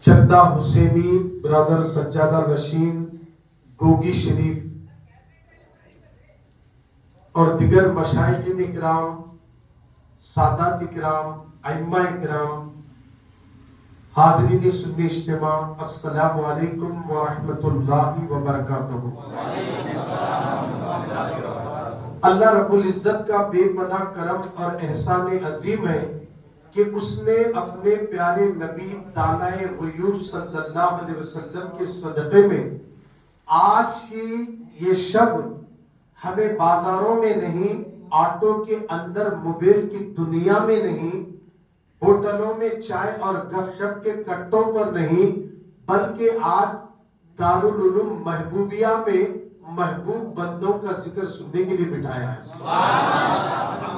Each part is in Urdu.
چندہ حسینی برادر سجادہ رشید گوگی شریف اور دیگر مشائخ اکرام، سادات اکرام، ائمہ اکرام، حاضرین سنی اجتماع، السلام علیکم ورحمۃ اللہ وبرکاتہ۔ اللہ رب العزت کا بے پناہ کرم اور احسان عظیم ہے کہ اس نے اپنے پیارے نبی دانائے غیور صلی اللہ علیہ وسلم کے صدقے میں آج کی یہ شب ہمیں بازاروں میں نہیں، آٹو کے اندر موبائل کی دنیا میں نہیں، ہوٹلوں میں چائے اور گپ شپ کے کٹوں پر نہیں، بلکہ آج دارالعلوم محبوبیہ میں محبوب بندوں کا ذکر سننے کے لیے بٹھایا ہے۔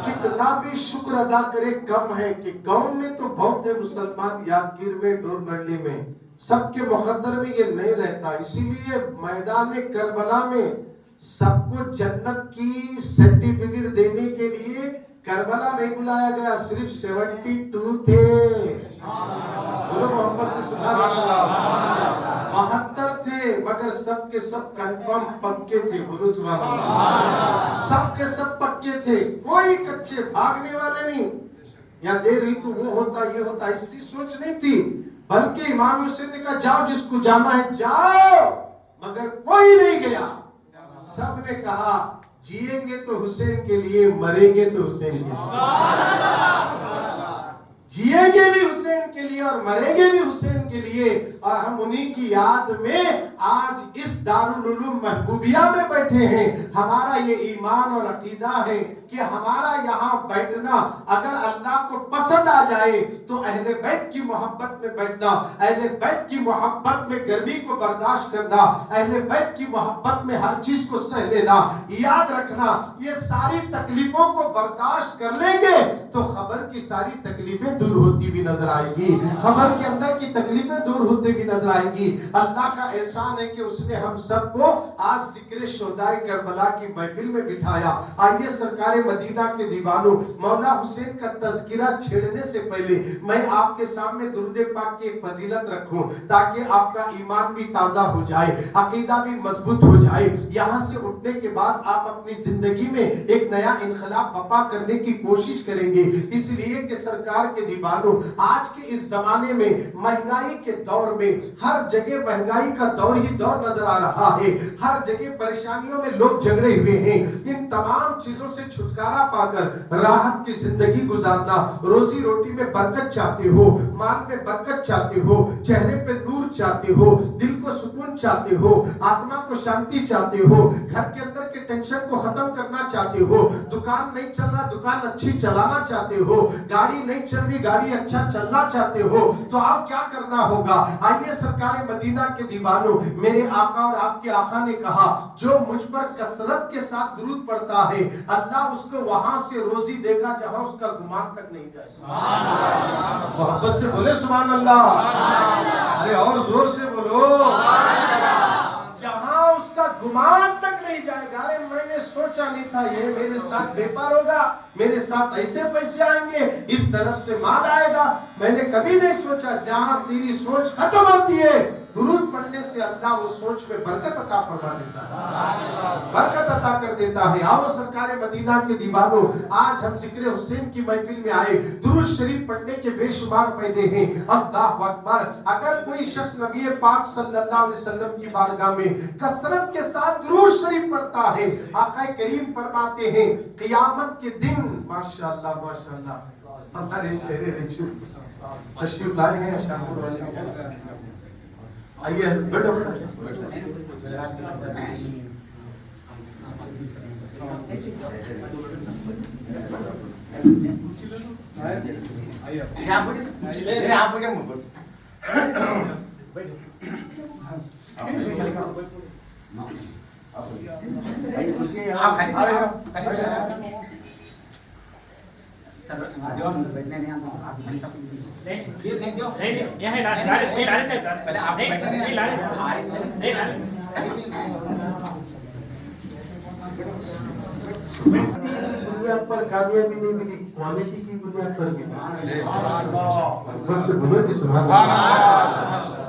کتنا بھی شکر ادا کرے کم ہے کہ گاؤں میں تو بہت ہے مسلمان، یادگیر میں، ڈور منڈی میں، سب کے مقدر میں یہ نہیں رہتا، اسی لیے میدان کربلا میں سب کو جنت کی سرٹیفکیٹ دینے کے لیے کربلا نہیں بلایا گیا، صرف 72 تھے۔ بولو محمد سے سبحان اللہ۔ 72 تھے مگر سب کے سب کنفرم پکے تھے۔ بولو سبحان اللہ۔ سب کے سب پکے تھے، کوئی کچے بھاگنے والے نہیں، یا دے رہی تو وہ ہوتا یہ ہوتا، ایسی سوچ نہیں تھی، بلکہ امام حسین نے کہا جاؤ جس کو جانا ہے جاؤ، مگر کوئی نہیں گیا۔ سب نے کہا جیئیں گے تو حسین کے لیے، مریں گے تو حسین کے لیے، جیئیں گے بھی حسین کے لیے اور مریں گے بھی حسین کے لیے۔ اور ہم انہی کی یاد میں آج اس دارالعلوم محبوبیہ میں بیٹھے ہیں۔ ہمارا یہ ایمان اور عقیدہ ہے کہ ہمارا یہاں بیٹھنا اگر اللہ کو پسند آ جائے تو اہل بیت کی محبت میں بیٹھنا، اہل بیت کی محبت میں گرمی کو برداشت کرنا، اہل بیت کی محبت میں ہر چیز کو سہ لینا، یاد رکھنا یہ ساری تکلیفوں کو برداشت کر لیں گے تو خبر کی ساری تکلیفیں دور ہوتی بھی نظر آئے گی، خبر کے اندر کی تکلیفیں دور ہوتی بھی نظر آئے گی۔ اللہ کا احسان ہے کہ اس نے ہم سب کو آج ذکر شہدائے کربلا کی محفل میں بٹھایا۔ آئیے سرکار مدینہ کے دیوانوں، مولا حسین کا تذکرہ چھیڑنے سے پہلے میں آپ کے سامنے درود پاک کی ایک فضیلت رکھوں تاکہ آپ کا ایمان بھی تازہ ہو جائے، عقیدہ بھی مضبوط ہو جائے۔ یہاں سے اٹھنے کے بعد آپ اپنی زندگی میں ایک نیا انقلاب برپا کرنے کی کوشش کریں گے، اس لیے کہ سرکار کے دیوانوں آج کے اس زمانے میں مہنگائی کے دور میں ہر جگہ مہنگائی کا دور ہی دور نظر آ رہا ہے، ہر جگہ پریشانیوں میں لوگ جھگڑے ہوئے ہیں۔ ان تمام چیزوں سے چھٹکارا پا کر راحت کی زندگی گزارنا، روزی روٹی میں برکت چاہتے ہو، مال میں برکت چاہتے ہو، چہرے پہ نور چاہتے ہو، دل کو سکون چاہتے ہو، آتما کو شانتی چاہتے ہو، گھر کے اندر کے ٹینشن کو ختم کرنا چاہتے ہو، دکان نہیں چل رہا دکان اچھی چلانا چاہتے ہو، گاڑی نہیں چل رہی گاڑی اچھا چلنا چاہتے ہو، تو آپ کیا کرنا ہوگا؟ آئیے سرکار مدینہ کے دیوانوں، میرے آقا اور آپ کے آقا نے کہا جو مجھ پر کثرت کے ساتھ درود پڑتا ہے اللہ اس کو وہاں سے روزی دے گا جہاں اس کا گمان تک نہیں جائے۔ محبت سے بولے سبحان اللہ، ارے اور زور سے بولو، جہاں اس کا گمان تک نہیں جائے گا۔ ارے میں نے سوچا نہیں تھا یہ میرے ساتھ بیپار ہوگا، میرے ساتھ ایسے پیسے آئیں گے، اس طرف سے مال آئے گا، میں نے کبھی نہیں سوچا۔ جہاں تیری سوچ ختم ہوتی ہے درود پڑھنے سے اللہ وہ سوچ میں برکت عطا فرما دیتا ہے، برکت عطا کر دیتا ہے۔ آؤ سرکار مدینہ کے دیوانوں، آج ہم ذکر حسین کی محفل میں آئے، درود شریف پڑھنے کے بے شمار فائدے ہیں۔ اللہ اکبر، اگر کوئی شخص نبی پاک صلی اللہ علیہ وسلم کی بارگاہ میں کثرت کے ساتھ درود شریف پڑھتا ہے، آقا کریم فرماتے ہیں قیامت کے دن ماشاءاللہ ماشاءاللہ ہمارے شہر رجوع تشریف لائے ہیں شاہپور والے، آئیے بیٹھو بنیاد پر کامیابی نہیں ملی، کوالٹی کی بنیاد پر ملی۔ بس بولو جی سبحان اللہ۔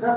10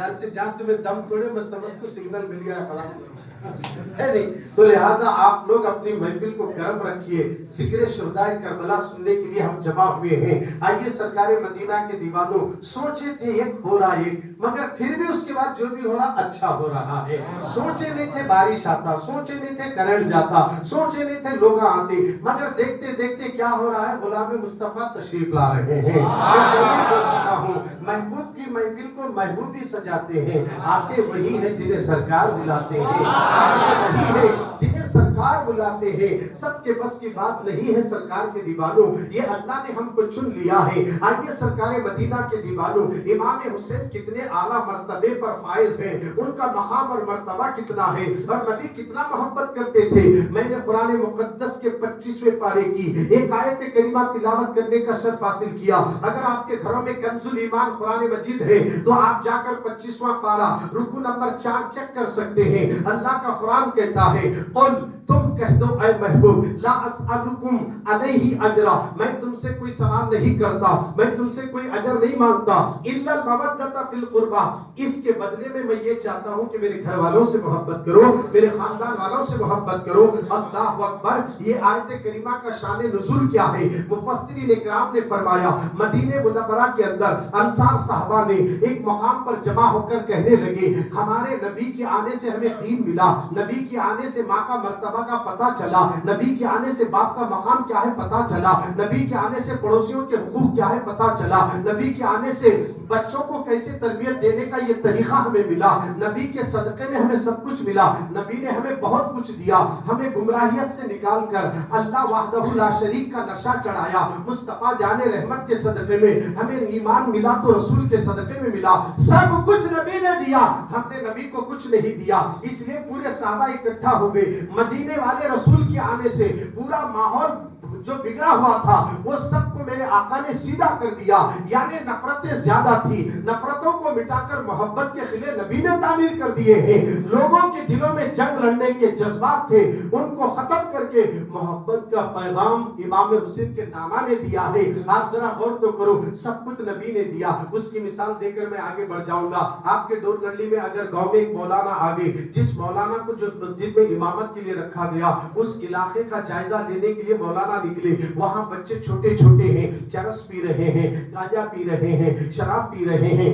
خیال سے جہاں تمہیں دم توڑے میں سمجھ کو سگنل مل گیا خلاص ہے نہیں. تو لہٰذا آپ لوگ اپنی محفل کو گرم رکھیے. ذکر شہدائے کربلا سننے کے لیے ہم جمع ہوئے ہیں. آئیے سرکار مدینہ کے دیوانوں, سوچے تھے ایک ہو رہا ایک, مگر پھر بھی اس کے بعد جو بھی ہو رہا اچھا ہو رہا ہے. سوچے نہیں تھے بارش آتا, سوچے نہیں تھے کرنٹ جاتا, سوچے نہیں تھے لوگ آتے, مگر دیکھتے دیکھتے کیا ہو رہا ہے, غلام مصطفیٰ تشریف لا رہے ہیں. محبوب کی محفل کو محبوب بھی سجاتے ہیں. آتے وہی ہیں جنہیں سرکار بلاتے ہیں, وہی ہے جنہیں سرکار بلاتے ہیں. سب کے بس کی بات نہیں ہے سرکار کے دیوانوں, یہ اللہ نے ہم کو چن لیا ہے. آئیے سرکار مدینہ کے دیوانوں, امام حسین کتنے اعلیٰ مرتبے پر فائز ہیں, ان کا مقام اور مرتبہ کتنا ہے, اور نبی کتنا محبت کرتے تھے. میں نے قرآن مقدس کے 25ویں پارے کی ایک آیت کریمہ تلاوت کرنے کا شرف حاصل کیا. اگر آپ کے گھروں میں کنز الایمان قرآن مجید ہے تو آپ جا کر 25واں پارہ رکو نمبر 4 چیک کر سکتے ہیں. اللہ کا قرآن کہتا ہے, قل تم کہہ دو اے محبوب, لا اسألکم علیہ اجرا, میں تم سے کوئی سوال نہیں کرتا, میں تم سے کوئی اجر نہیں مانگتا, الا المودۃ فی القربى, اس کے بدلے میں یہ چاہتا ہوں کہ میرے گھر والوں سے محبت کرو, میرے خاندان والوں سے محبت کرو. اللہ اکبر. یہ آیت کریمہ کا شان نزول کیا ہے؟ مفسرین اکرام نے فرمایا, مدینہ منورہ کے اندر انصار صحابہ نے ایک مقام پر جمع ہو کر کہنے لگے, ہمارے نبی کے آنے سے ہمیں دین ملا, نبی کے آنے سے ماں کا مرتبہ کا پتہ چلا, نبی کے آنے سے باپ کا مقام کیا ہے پتہ چلا, نبی کے آنے سے پڑوسیوں کے حقوق کیا ہے پتہ چلا, نبی کے آنے سے بچوں کو کیسے تربیت دینے کا یہ طریقہ ہمیں ملا, نبی کے صدقے میں ہمیں سب کچھ ملا, نبی نے ہمیں بہت کچھ دیا, ہمیں گمراہیت سے نکال کر اللہ وحدہ لا شریک کا نشہ چڑھایا. مصطفیٰ جان رحمت کے صدقے میں ہمیں ایمان ملا تو رسول کے صدقے میں ملا, سب کچھ نبی نے دیا, ہم نے نبی کو کچھ نہیں دیا. اس لیے پورے صحابہ اکٹھا ہو گئے. مدینے والے رسول کے آنے سے پورا ماحول جو بگڑا ہوا تھا وہ سب کو میرے آقا نے سیدھا کر دیا. یعنی نفرتیں زیادہ تھی, نفرتوں کو مٹا کر محبت کے قلعے نبی نے تعمیر کر دیے ہیں. لوگوں کے دلوں میں جنگ لڑنے کے جذبات تھے, ان کو ختم کر کے محبت کا پیغام امام حسین کے نانا نے دیا ہے. آپ ذرا غور تو کرو, سب کچھ نبی نے دیا. اس کی مثال دے کر میں آگے بڑھ جاؤں گا. آپ کے ڈور گلی میں اگر گاؤں میں ایک مولانا آگے, جس مولانا کو جو مسجد میں امامت کے لیے رکھا گیا, اس علاقے کا جائزہ لینے کے لیے مولانا نکلے, وہاں بچے چھوٹے چھوٹے ہیں, چرس پی رہے ہیں, گانجا پی رہے ہیں, شراب پی رہے ہیں,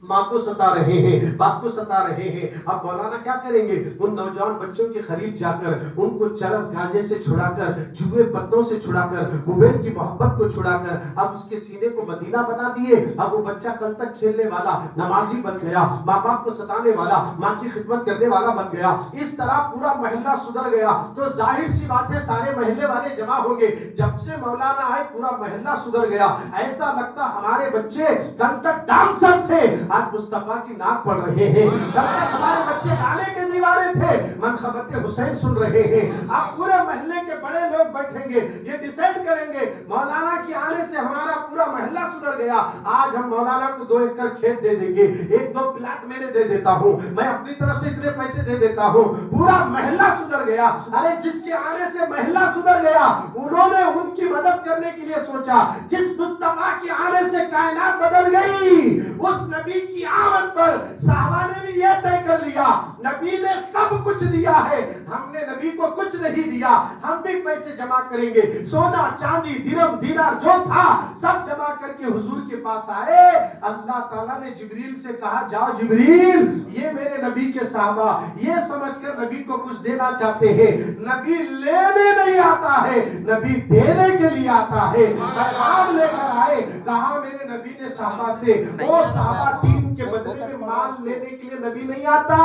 ماں کو ستا رہے ہیں, باپ کو ستا رہے ہیں. اب مولانا کیا کریں گے؟ ان نوجوان بچوں کے قریب جا کر ان کو چرس گانجے سے چھڑا کر, جوئے پتوں سے چھڑا کر, موبائل کی محبت کو چھڑا کر اب اس کے سینے کو مدینہ بنا دیے. اب وہ بچہ کل تک کھیلنے والا نمازی بن گیا, ماں باپ کو ستانے والا, ماں کی خدمت کرنے والا بن گیا. اس طرح پورا محلہ سدھر گیا. تو ظاہر سی بات ہے سارے محلے والے جمع ہو گئے. جب سے مولانا آئے پورا محلہ سدھر گیا. ایسا لگتا ہمارے بچے کل تک ڈانسر تھے, آج مصطفیٰ کی نعت پڑھ رہے ہیں. ہمارے بچے گانے کے دیوانے تھے, منقبت حسین سن رہے ہیں. اب پورے محلے کے بڑے لوگ بیٹھیں گے, یہ ڈیسائیڈ کریں گے مولانا کی آنے سے ہمارا پورا محلہ سدھر گیا. آج ہم مولانا کو 2 ایکڑ کھیت دے دیں گے, 1-2 پلاٹ میں دے دیتا ہوں, میں اپنی طرف سے اتنے پیسے دے دیتا ہوں. پورا محلہ سدھر گیا. ارے جس کے آنے سے محلہ سدھر گیا انہوں نے ان کی مدد کرنے کے لیے سوچا. جس مصطفیٰ کے آنے سے کائنات بدل گئی, اس نبی کی آمد پر صحابہ نے بھی یہ طے کر لیا نبی نے سب کچھ دیا ہے, ہم نے نبی کو کچھ نہیں دیا. ہم بھی پیسے جمع کریں گے, سونا چاندی درہم دینار جو تھا سب جمع کر کے حضور کے پاس آئے. اللہ تعالیٰ نے جبریل سے کہا, جاؤ جبریل, یہ میرے نبی کے صحابہ یہ سمجھ کر نبی کو کچھ دینا چاہتے ہیں. نبی لینے نہیں آتا ہے, نبی دینے کے لیے آتا ہے. پیغام لے کر آئے, کہا میرے نبی نے صحابہ سے, وہ صحابہ دین کے بدلے میں مال لینے کے لیے نبی نہیں آتا.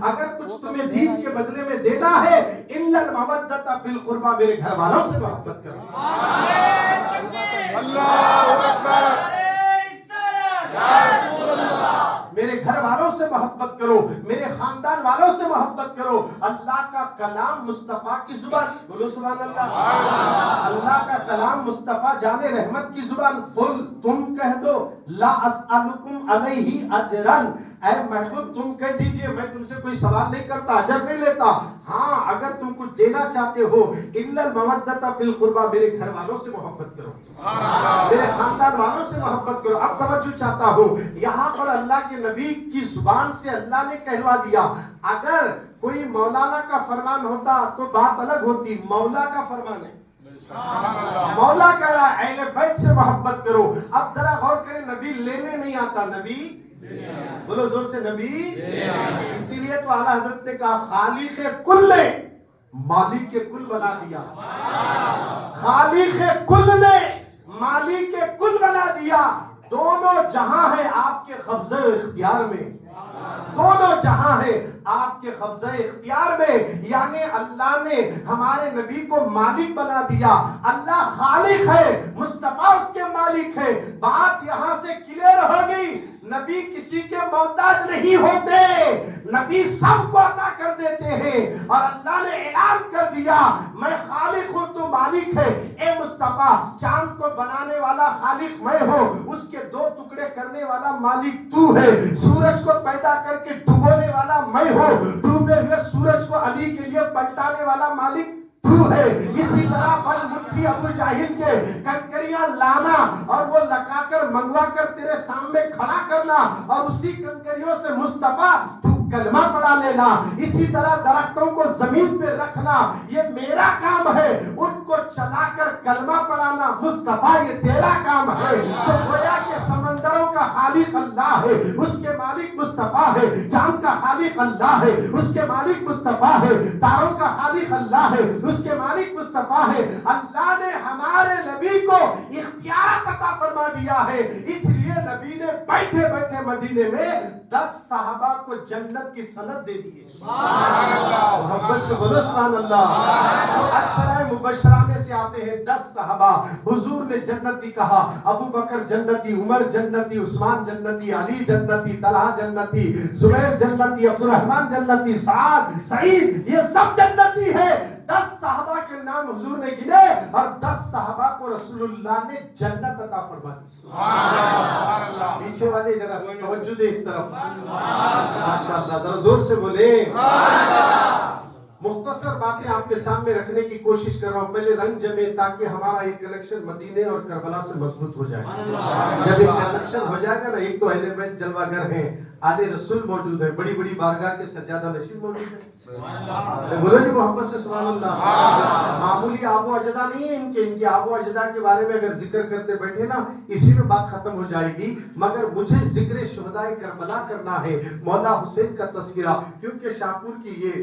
اگر کچھ تمہیں دین کے بدلے میں دینا ہے, الا المودۃ فی القربى, میرے گھر والوں سے محبت کرو. اللہ اکبر, میرے گھر والوں سے محبت کرو، میرے خاندان والوں سے محبت کرو۔ اللہ کا کلام مصطفیٰ کی زبان، بولو سبحان اللہ، اللہ کا کلام مصطفیٰ جان رحمت کی زبان، قل تم کہہ دو لا اسألکم علیہ اجرا، اے محبوب تم کہہ دیجئے میں تم سے کوئی سوال نہیں کرتا، اجر نہیں لیتا، ہاں اگر تم کچھ دینا چاہتے ہو الا المودۃ فی القربى، میرے گھر والوں سے محبت کرو، میرے خاندان والوں سے محبت کرو۔ اب توجہ چاہتا ہوں، یہاں پر اللہ کے نبی کی زبان سے اللہ نے کہلوا دیا، اگر کوئی مولانا کا فرمان ہوتا تو بات الگ ہوتی، مولا کا فرمان ہے، مولا کہہ رہا ہے اہل بیت سے محبت کرو۔ اب ذرا غور کریں، نبی لینے نہیں آتا، نبی بولو زور سے، نبی، اسی لیے تو اعلیٰ حضرت نے کہا خالق کل نے مالک کل بنا دیا، خالق کل نے مالک کل بنا دیا، دونوں جہاں ہے آپ کے قبضہ اختیار میں، دونوں جہاں ہے آپ کے قبضہ اختیار میں، یعنی اللہ نے ہمارے نبی کو مالک بنا دیا، اللہ خالق ہے، مصطفیٰ اس کے مالک ہے۔ بات یہاں سے کلیئر ہو گئی، نبی کسی کے محتاج نہیں ہوتے، نبی سب کو عطا کر دیتے ہیں، اور اللہ نے اعلان کر دیا میں خالق ہوں تو مالک ہے۔ اے مصطفیٰ، چاند کو بنانے والا خالق میں ہوں، اس کے دو ٹکڑے کرنے والا مالک تو ہے، سورج کو پیدا کر کے ڈبونے والا میں ہوں، ڈوبے ہوئے سورج کو علی کے لیے پلٹانے والا مالک تو ہے۔ اسی طرح فل مٹھی ابو جاہل کے کنکریاں لانا اور وہ لگا کر منگوا کر تیرے سامنے کھڑا کرنا، اور اسی کنکریوں سے مصطفیٰ تو کلمہ پڑھا لینا، اسی طرح درختوں کو زمین پہ رکھنا یہ میرا کام ہے، ان کو چلا کر کلمہ پڑھانا مصطفیٰ یہ تیرا کام ہے۔ تو گویا کہ سمندروں کا خالق اللہ ہے، اس کے مالک مصطفیٰ ہے، چاند کا خالق اللہ ہے، اس کے مالک مصطفیٰ ہے، تاروں کا خالق اللہ ہے، اس کے مالک مصطفیٰ ہے۔ اللہ نے ہمارے نبی کو اختیار عطا فرما دیا ہے، اس لیے نبی نے بیٹھے بیٹھے مدینے میں 10 صحابہ کو جنت کی سند دے دی ہے۔ سبحان اللہ، محبت سے بولو سبحان اللہ۔ جو عشرہ مبشرہ میں سے آتے ہیں 10 صحابہ، حضور نے جنتی کہا، ابو بکر جنتی، عمر جنتی، عثمان جنتی، علی جنتی، طلحہ جنتی، زبیر جنتی، عبد الرحمن جنتی، سعد، سعید، یہ سب جنتی ہے۔ 10 صحابہ کے نام حضور نے گنے اور 10 صحابہ کو رسول اللہ نے جنت عطا فرما دی۔ سبحان اللہ، پیچھے والے ذرا توجہ دے اس طرف، ماشاءاللہ، ذرا زور سے بولے۔ مختصر باتیں آپ کے سامنے رکھنے کی کوشش کر رہا ہوں، پہلے رنگ جمے تاکہ ہمارا یہ کنیکشن مدینے اور کربلا سے مضبوط ہو جائے۔ جب یہ کنیکشن ہو جائے گا نا، ایک تو اہل بیت جلوہ گر ہیں، آل رسول موجود ہیں، بڑی بڑی بارگاہ کے سجادہ نشین موجود ہیں، بولو جی محبت سے سبحان اللہ۔ معمولی آب و اجداد نہیں ہے ان کے آب و اجداد کے بارے میں اگر ذکر کرتے بیٹھے نا اسی میں بات ختم ہو جائے گی، مگر مجھے ذکر شہدائے کربلا کرنا ہے، مولا حسین کا تذکرہ، کیونکہ شاہپور کی یہ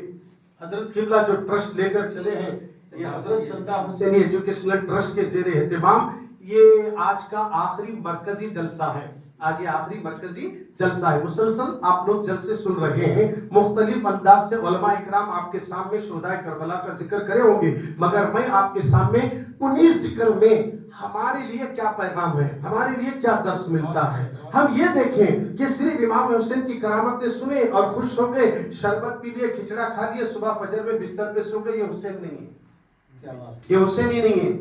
حضرت قبلہ جو ٹرسٹ لے کر چلے ہیں، یہ حضرت چندہ حسینی ایجوکیشنل ٹرسٹ کے زیر اہتمام یہ آج کا آخری مرکزی جلسہ ہے، آج یہ آخری مرکزی جلسہ ہے۔ مسلسل آپ لوگ جلسے سن رہے ہیں، مختلف انداز سے علماء اکرام آپ کے سامنے شہدائے کربلا کا ذکر کرے ہوں گے، مگر میں آپ کے سامنے انہی ذکر میں ہمارے لیے کیا پیغام ہے، ہمارے لیے کیا درس ملتا ہے۔ ہم یہ دیکھیں کہ صرف امام حسین کی کرامتیں سنیں اور خوش ہو گئے، شربت پی لیے، کھچڑا کھا لیے، صبح فجر میں بستر پہ سو گئے، یہ حسین نہیں ہے، یہ حسین ہی نہیں ہے۔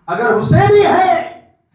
اگر حسین ہی ہے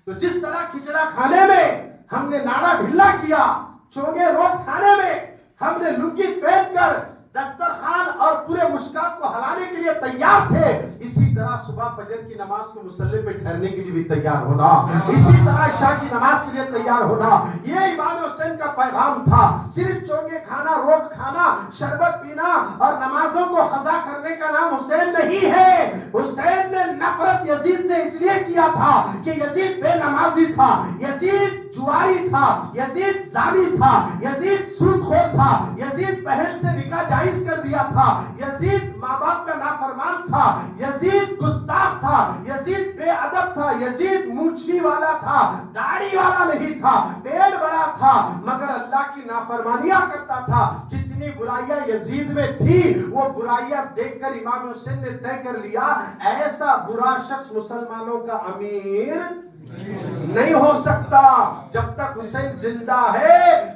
تو جس طرح کھچڑا کھانے میں ہم نے ناڑا ڈھلا کیا، چونگے روٹ کھانے میں ہم نے لنگی پہن کر دسترخوان اور پورے مشکات کو ہلانے کے لیے تیار تھے، اسی طرح صبح فجر کی نماز کو مصلی پہ ٹھہرنے کے لیے بھی تیار ہونا، اسی طرح عشاء کی نماز کے لیے تیار ہونا۔ یہ امام حسین کا پیغام تھا۔ صرف چونگے کھانا، روٹ کھانا، شربت پینا اور نمازوں کو قضا کرنے کا نام حسین نہیں ہے۔ حسین نے نفرت یزید سے اس لیے کیا تھا کہ یزید بے نمازی تھا، یزید جواری تھا، یزید زانی تھا، یزید سود خور تھا، یزید بہن سے نکاح جائز کر دیا تھا، یزید ماں باپ کا نافرمان تھا، یزید گستاخ تھا، یزید بے ادب تھا، یزید مونچھی والا تھا، داڑھی والا نہیں تھا، پیڑ بڑا تھا، مگر اللہ کی نافرمانیاں کرتا تھا۔ جتنی برائیاں یزید میں تھی وہ برائیاں دیکھ کر امام حسین نے طے کر لیا ایسا برا شخص مسلمانوں کا امیر نہیں ہو سکتا۔ جب تک حسین زندہ ہے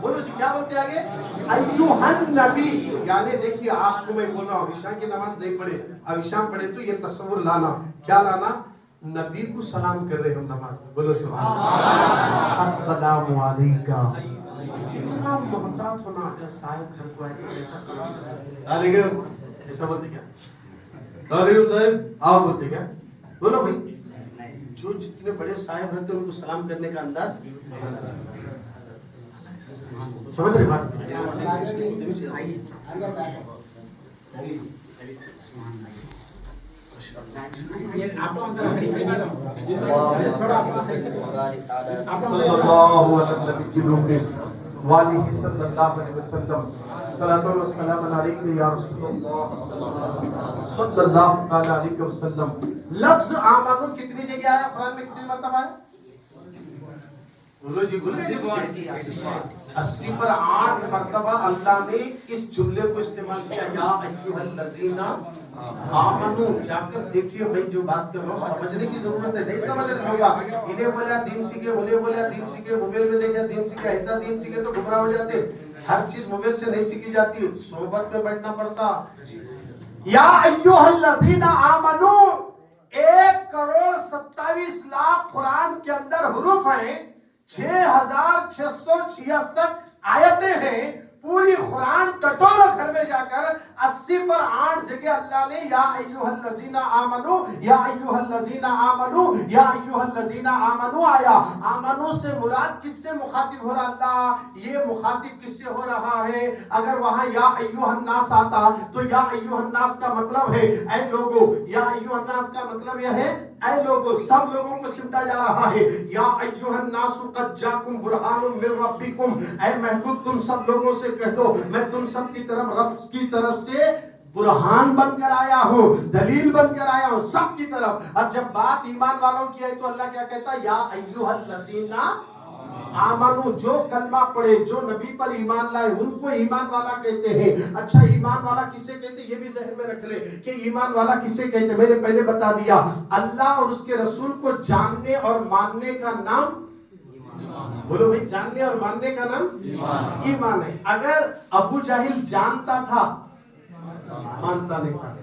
بولو جی کیا بولتے آگے؟ ایوہن نبی، یعنی دیکھیے آپ کو میں بول رہا ہوں عشاء کی نماز نہیں پڑھے، اب عشاء پڑھے تو یہ تصور لانا، کیا لانا؟ نبی کو سلام کر رہے ہم نماز میں، بولو سبحان اللہ، السلام علیکم۔ کتنا محتاط ہونا، اگر صاحب گھر کو آئے تو ایسا سلام کرنا، علیکم ایسا بولتے کیا؟ علیکم صاحب آؤ بولتے کیا؟ بولو بھائی، جو جتنے بڑے صاحب رہتے ہیں ان کو سلام کرنے کا انداز سمجھ رہے بات؟ صلی اللہ علیہ وسلم، صلاۃ و سلام علیک یا رسول اللہ صلی اللہ علیہ وسلم۔ لفظ آمنو کتنی جگہ آیا قرآن میں، کتنی مرتبہ ہے؟ بولو جی بولو، 80 پر 8 مرتبہ اللہ نے اس جملے کو استعمال کیا، یا ایھا الذین آمنو۔ جا کر دیکھیے بھائی، جو بات کر رہا ہوں سمجھنے کی ضرورت ہے، نہیں سمجھ رہے ہوگا، انہیں بولا دین سیکھے، انہیں بولا دین سیکھے، موبائل میں دیکھا دین سیکھے، ایسا دین سیکھے تو گمراہ ہو جاتے۔ ہر چیز موبائل سے نہیں سیکھی جاتی، صحبت میں بیٹھنا پڑتا۔ یا ایھا الذین آمنو، 1,27,00,000 قرآن کے اندر حروف ہیں، 6,666 آیتیں ہیں، پوری قرآن ٹٹولو گھر میں جا کر 80 پر 8 جگہ اللہ نے یا ایھا الذین آمنو، یا ایھا الذین آمنو، یا ایھا الذین آمنو آیا۔ آمنو سے مراد کس سے مخاطب ہو رہا اللہ؟ یہ مخاطب کس سے ہو رہا ہے؟ اگر وہاں یا ایھا الناس آتا تو یا ایھا الناس کا مطلب ہے اے لوگو، یا ایھا الناس کا مطلب یہ ہے اے لوگو، سب لوگوں کو سمٹا جا رہا ہے۔ یا ایھا الناس قد جاکم برہان من ربکم، اے محبوب تم سب لوگوں سے کہہ دو میں تم سب کی طرف رب کی طرف سے برہان بن کر آیا ہوں، دلیل بن کر آیا ہوں سب کی طرف۔ اب جب بات ایمان والوں کی ہے تو اللہ کیا کہتا ہے؟ یا ایھا الذین آمنو، جو کلمہ پڑھے، جو نبی پر ایمان لائے ان کو ایمان والا کہتے ہیں۔ اچھا ایمان والا کسے کہتے ہیں یہ بھی ذہن میں رکھ لے کہ ایمان والا کسے کہتے ہیں۔ میں نے پہلے بتا دیا، اللہ اور اس کے رسول کو جاننے اور ماننے کا نام، بولو بھائی، جاننے اور ماننے کا نام ایمان ہے۔ اگر ابو جہل جانتا تھا مانتا نہیں تھا،